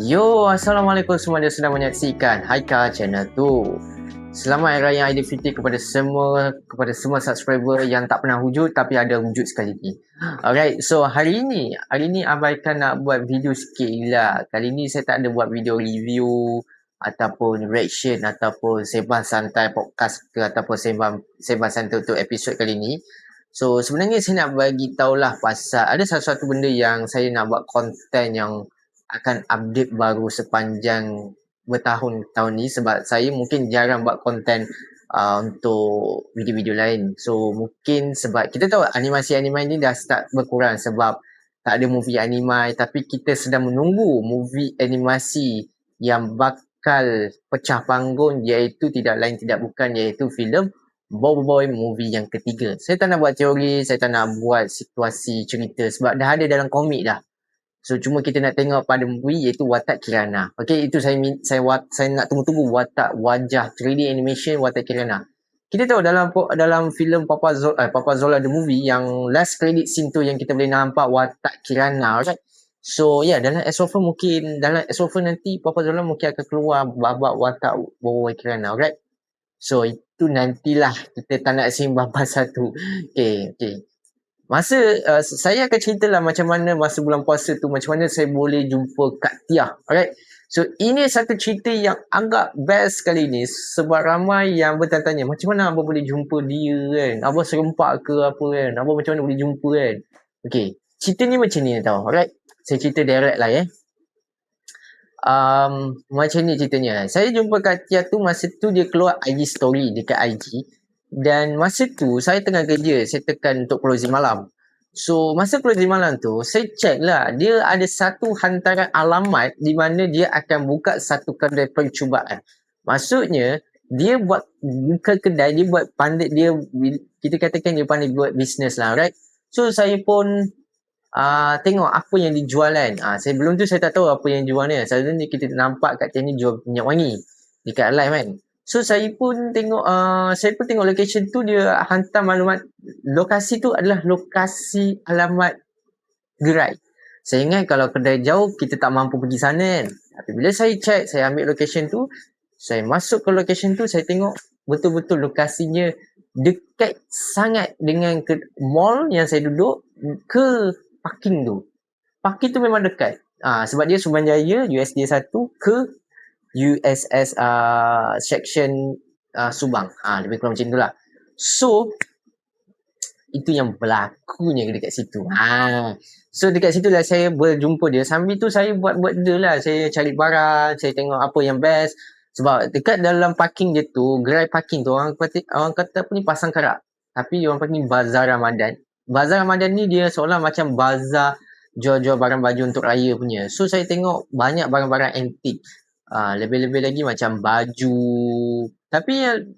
Yo, Assalamualaikum semua yang sedang menyaksikan Haikal Channel tu. Selamat Hari Raya Aidilfitri kepada semua subscriber yang tak pernah wujud tapi ada wujud sekali lagi. Alright, so hari ni abaikan nak buat video sikit lah. Kali ni saya tak ada buat video review ataupun reaction ataupun sembang santai podcast ke ataupun sembang santai untuk episod kali ni. So sebenarnya saya nak bagi tahulah pasal ada satu benda yang saya nak buat konten yang akan update baru sepanjang bertahun-tahun ni, sebab saya mungkin jarang buat konten untuk video-video lain. So mungkin sebab kita tahu animasi-animasi ni dah start berkurang sebab tak ada movie anime, tapi kita sedang menunggu movie animasi yang bakal pecah panggung, iaitu tidak lain tidak bukan iaitu filem Boboiboy movie yang ketiga. Saya tak nak buat teori, saya tak nak buat situasi cerita sebab dah ada dalam komik dah. So cuma kita nak tengok pada movie iaitu Watak Kirana. Okey, itu saya nak tunggu-tunggu watak wajah 3D animation Watak Kirana. Kita tahu dalam filem Papa Zola the movie yang last credit scene tu yang kita boleh nampak Watak Kirana, alright. So dalam X-Offer nanti Papa Zola mungkin akan keluar babak watak Boboiboy Kirana, alright. So itu nantilah, kita tak nak sembang pasal tu. Okey. Saya akan ceritalah macam mana masa bulan puasa tu, macam mana saya boleh jumpa Kak Tia. Alright. So ini satu cerita yang agak best kali ni sebab ramai yang bertanya macam mana abang boleh jumpa dia kan. Abang serempak ke apa kan. Abang macam mana boleh jumpa kan. Okay. Cerita ni macam ni tau. Alright. Saya cerita direct lah macam ni ceritanya. Saya jumpa Kak Tia tu masa tu dia keluar IG story dekat IG. Dan masa tu saya tengah kerja, saya tekan untuk closing malam. So masa closing malam tu saya check lah, dia ada satu hantaran alamat di mana dia akan buka satu kedai percubaan. Maksudnya dia buka kedai, dia buat pandai, kita katakan dia pandai buat bisnes lah, right? So saya pun tengok apa yang dijual kan. Sebelum tu saya tak tahu apa yang jual ni. Selalunya kita nampak kat sini jual minyak wangi dekat live kan. So saya pun tengok location tu, dia hantar maklumat lokasi tu adalah lokasi alamat gerai. Saya ingat kalau kedai jauh kita tak mampu pergi sana kan. Tapi bila saya check, saya ambil location tu, saya masuk ke location tu, saya tengok betul-betul lokasinya dekat sangat dengan mall yang saya duduk ke parking tu. Parking tu memang dekat. Sebab dia Subanjaya USD 1 ke USS section Subang. Lebih kurang macam itulah. So itu yang berlakunya dekat situ. So dekat situ lah saya berjumpa dia. Sambil tu saya buat dia lah. Saya cari barang, saya tengok apa yang best. Sebab dekat dalam parking dia tu, gerai parking tu, orang kata apa ni, pasang karak. Tapi orang panggil Bazar Ramadan. Bazar Ramadan ni dia seolah macam bazar jual-jual barang baju untuk raya punya. So saya tengok banyak barang-barang antik. Lebih-lebih lagi macam baju. Tapi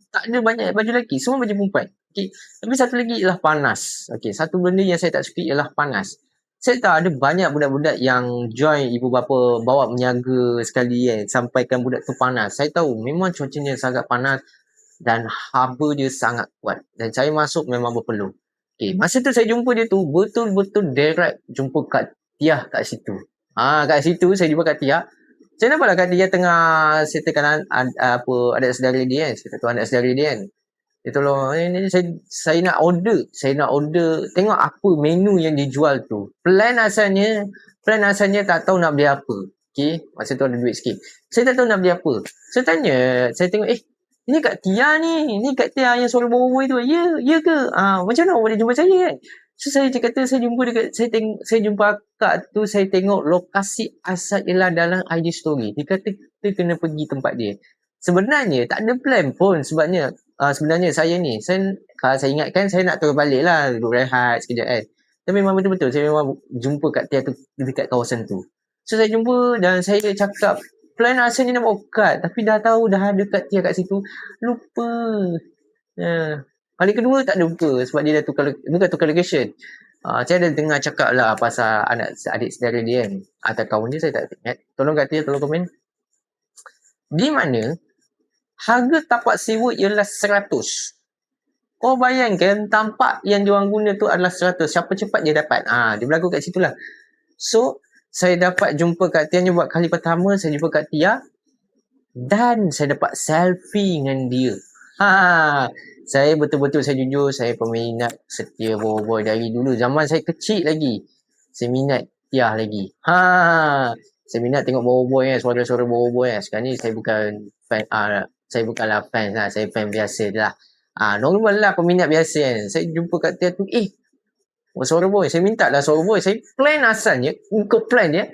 tak ada banyak baju lelaki. Semua baju perempuan. Okay. Tapi satu lagi ialah panas. Okay. Satu benda yang saya tak suka ialah panas. Saya tahu ada banyak budak-budak yang join ibu bapa bawa menyaga sekali kan. Sampaikan budak tu panas. Saya tahu memang cuacanya sangat panas. Dan haba dia sangat kuat. Dan saya masuk memang berpeluh. Okay. Masa tu saya jumpa dia tu, betul-betul direct jumpa Kak Tia kat situ. Kat situ saya jumpa Kak Tia. Saya nampak lah Kak Tia tengah settlekan adik saudara dia kan. Saya tahu adik saudara dia kan. Dia tolong, saya nak order. Saya nak order. Tengok apa menu yang dijual tu. Plan asalnya tak tahu nak beli apa. Okay. Masa tu ada duit sikit. Saya tak tahu nak beli apa. Saya tanya, saya tengok, ini Kak Tia ni. Ini Kak Tia yang suara Boboiboy tu. Ya ke? Macam mana boleh jumpa saya kan? So saya kata saya jumpa akak tu, saya tengok lokasi asal ialah dalam IG story. Dia kata kita kena pergi tempat dia. Sebenarnya tak ada plan pun sebabnya sebenarnya kalau saya ingatkan saya nak turun balik lah, duduk rehat sekejap kan. Tapi memang betul-betul saya memang jumpa Kak Tia tu dekat kawasan tu. So saya jumpa dan saya cakap plan asalnya nak buat kad, tapi dah tahu dah ada Kak Tia kat situ, lupa. Kali kedua tak lupa sebab dia dah tukar location. Saya dah dengar cakap lah pasal adik saudara dia kan. Atau kawan dia, saya tak ingat. Tolong Kak Tia, tolong komen. Di mana harga tapak sewa ialah 100. Kau bayangkan tampak yang diorang guna tu adalah 100. Siapa cepat dia dapat. Dia berlaku kat situ lah. So saya dapat jumpa Kak Tia ni buat kali pertama. Saya jumpa Kak Tia dan saya dapat selfie dengan dia. Saya betul-betul, saya jujur, saya peminat setia Boboiboy dari dulu. Zaman saya kecil lagi, saya minat Tia lagi. Saya minat tengok Boboiboy suara-suara Boboiboy Sekarang ni saya bukan fan, saya bukanlah fan lah, saya fan biasa je lah. Normal lah, peminat biasa kan. Saya jumpa Kak Tia tu, suara Boy. Saya minta lah suara Boy. Saya plan asalnya, ikut plan dia.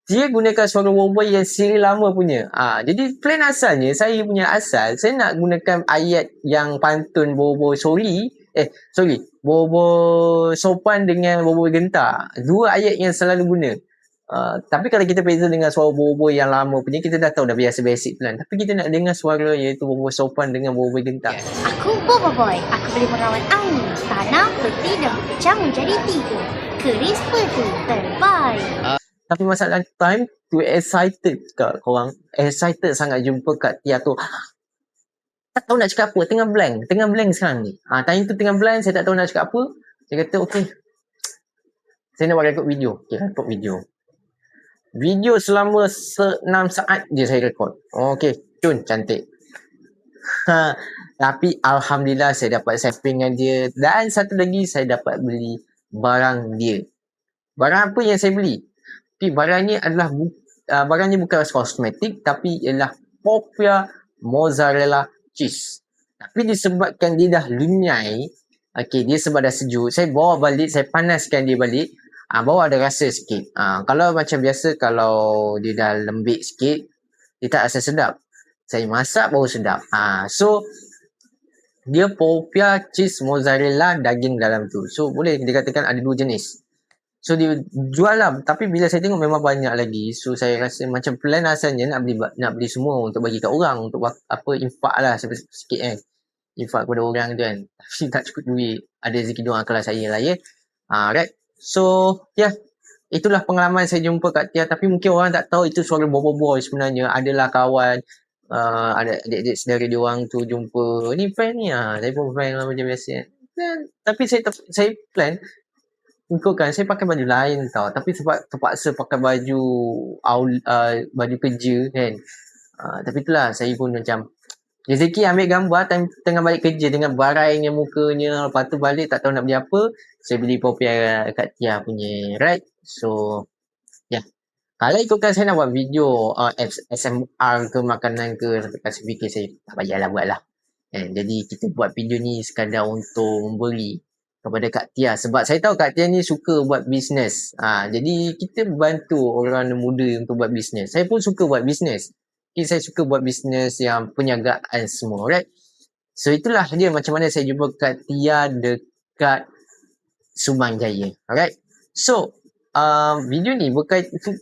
Dia gunakan suara Boboiboy yang siri lama punya. Jadi plan asalnya, saya punya asal, saya nak gunakan ayat yang pantun Boboiboy Boboiboy sopan dengan Boboiboy gentar. Dua ayat yang selalu guna. Tapi kalau kita beza dengan suara Boboiboy yang lama punya, kita dah tahu dah biasa basic plan. Tapi kita nak dengar suara iaitu Boboiboy sopan dengan Boboiboy gentar. Aku Boboiboy. Aku boleh merawat air, tanah, peti dan berpecah menjadi 3. Keris peti terbaik. Tapi masalah time tu excited kat korang. Excited sangat jumpa Kak Tia tu. Tak tahu nak cakap apa. Tengah blank sekarang ni. Time tu tengah blank. Saya tak tahu nak cakap apa. Saya kata okay. Saya nak buat rekod video. Okay, rekod video. Video selama 6 saat je saya rekod. Okay. Cun, cantik. Tapi Alhamdulillah saya dapat sampling dengan dia. Dan satu lagi saya dapat beli barang dia. Barang apa yang saya beli? Tapi barangnya adalah barangnya bukan kosmetik tapi ialah Popia mozzarella cheese. Tapi disebabkan dia dah lunyai, dia sebab dah sejuk, saya bawa balik, saya panaskan dia balik, bawa ada rasa sikit. Kalau macam biasa, kalau dia dah lembik sikit, dia tak rasa sedap. Saya masak baru sedap. So dia Popia cheese mozzarella daging dalam tu. So boleh dikatakan ada 2 jenis. So dia jual lah. Tapi bila saya tengok memang banyak lagi. So saya rasa macam plan asalnya nak beli semua untuk bagi kat orang. Untuk infak lah sikit kan. Infak kepada orang tu kan. Tapi tak cukup duit. Ada rezeki doang kelas saya lah ya. Right. So itulah pengalaman saya jumpa Kak Tia. Tapi mungkin orang tak tahu itu suara Boboiboy sebenarnya. Adalah kawan. Ada adik-adik saudara dia orang tu jumpa. Ni fan ni saya pun fan lah macam biasa. Tapi saya plan. Ikutkan saya pakai baju lain tau. Tapi sebab terpaksa pakai baju baju kerja kan. Tapi itulah saya pun macam rezeki ambil gambar tengah balik kerja dengan barainya mukanya. Lepas tu balik tak tahu nak beli apa. Saya beli Popia kat Tia punya. Right. So kalau ikutkan saya nak buat video SMR ke makanan ke. Saya fikir saya tak payahlah buat lah. Jadi kita buat video ni sekadar untuk memberi kepada Kak Tia. Sebab saya tahu Kak Tia ni suka buat bisnes. Jadi kita bantu orang muda untuk buat bisnes. Saya pun suka buat bisnes. Saya suka buat bisnes yang perniagaan semua. Right? So itulah dia macam mana saya jumpa Kak Tia dekat Subang Jaya. Alright? So video ni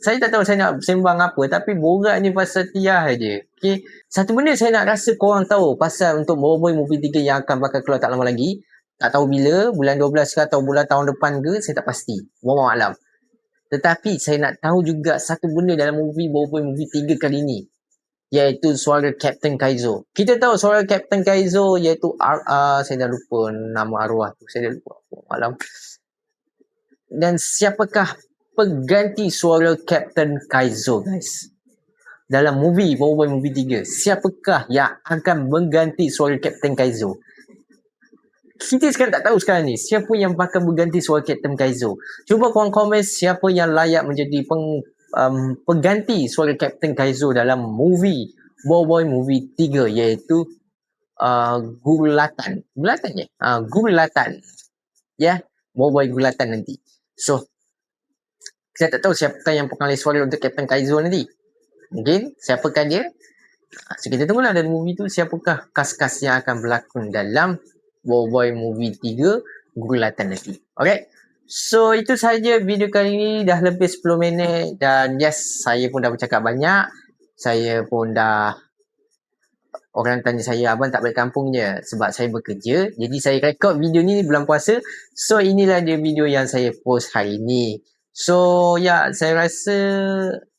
saya tak tahu saya nak sembang apa. Tapi borak ni pasal Tia aja. Okay? Satu benda saya nak rasa korang tahu pasal untuk Boboiboy Movie 3 yang akan bakal keluar tak lama lagi. Tak tahu bila, bulan 12 ke atau bulan tahun depan ke, saya tak pasti. Wallahu a'lam. Tetapi saya nak tahu juga satu benda dalam Boboiboy Movie 3 kali ni. Iaitu suara Captain Kaizo. Kita tahu suara Captain Kaizo iaitu saya dah lupa nama arwah tu. Saya dah lupa. Malam. Dan siapakah pengganti suara Captain Kaizo guys? Dalam Boboiboy Movie 3. Siapakah yang akan mengganti suara Captain Kaizo? Kita sekarang tak tahu sekarang ni siapa yang bakal berganti suara Captain Kaizo. Cuba korang komen siapa yang layak menjadi pengganti suara Captain Kaizo dalam Boboiboy Movie 3 iaitu Gulatan. Gulatan je? Gulatan. Boboiboy Gulatan nanti. So saya tak tahu siapakah yang pengalih suara untuk Captain Kaizo nanti. Mungkin siapakah dia? So kita tunggulah dalam movie tu siapakah kas-kas yang akan berlakon dalam Boboiboy Movie 3 Gulatan nanti. Alright. So itu sahaja video kali ini. Dah lebih 10 minit. Dan yes, saya pun dah bercakap banyak. Saya pun dah, orang tanya saya, abang tak balik kampung je? Sebab saya bekerja. Jadi saya rekod video ni bulan puasa. So inilah dia video yang saya post hari ni. So saya rasa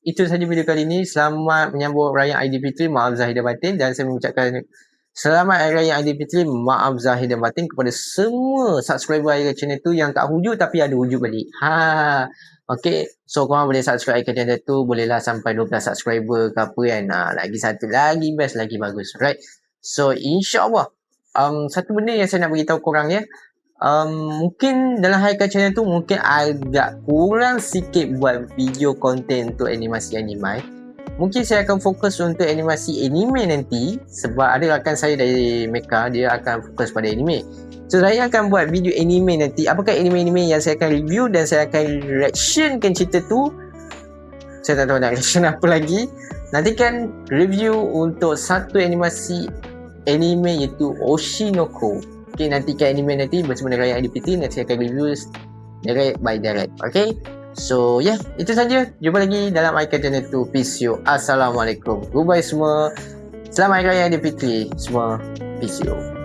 itu sahaja video kali ini. Selamat menyambut Raya Aidilfitri. Maaf Zahir dan Batin. Dan saya mengucapkan Selamat Hari Raya Aidilfitri. Maaf zahir dan batin kepada semua subscriber Hari Raya channel tu yang tak hujud tapi ada hujud balik. Okay, so korang boleh subscribe ke channel tu, bolehlah sampai 12 subscriber ke apa kan. Lagi satu lagi best, lagi bagus. Right. So insyaAllah satu benda yang saya nak beritahu korang ya. Mungkin dalam Hari Raya channel tu mungkin agak kurang sikit buat video konten untuk animasi anime. Mungkin saya akan fokus untuk animasi anime nanti sebab ada rakan saya dari Mecca, dia akan fokus pada anime. So saya akan buat video anime nanti. Apakah anime-anime yang saya akan review dan saya akan reactionkan cerita tu. Saya tak tahu nak reaction apa lagi. Nantikan review untuk satu animasi anime iaitu Oshinoko. Okay, nantikan anime nanti bersama dengan Raya Aidilfitri. Nanti saya akan review direct by direct. Okay. So itu saja. Jumpa lagi dalam Icon Channel 2. Peace you. Assalamualaikum. Goodbye semua. Selamat Hari Raya Aidilfitri semua. Peace you.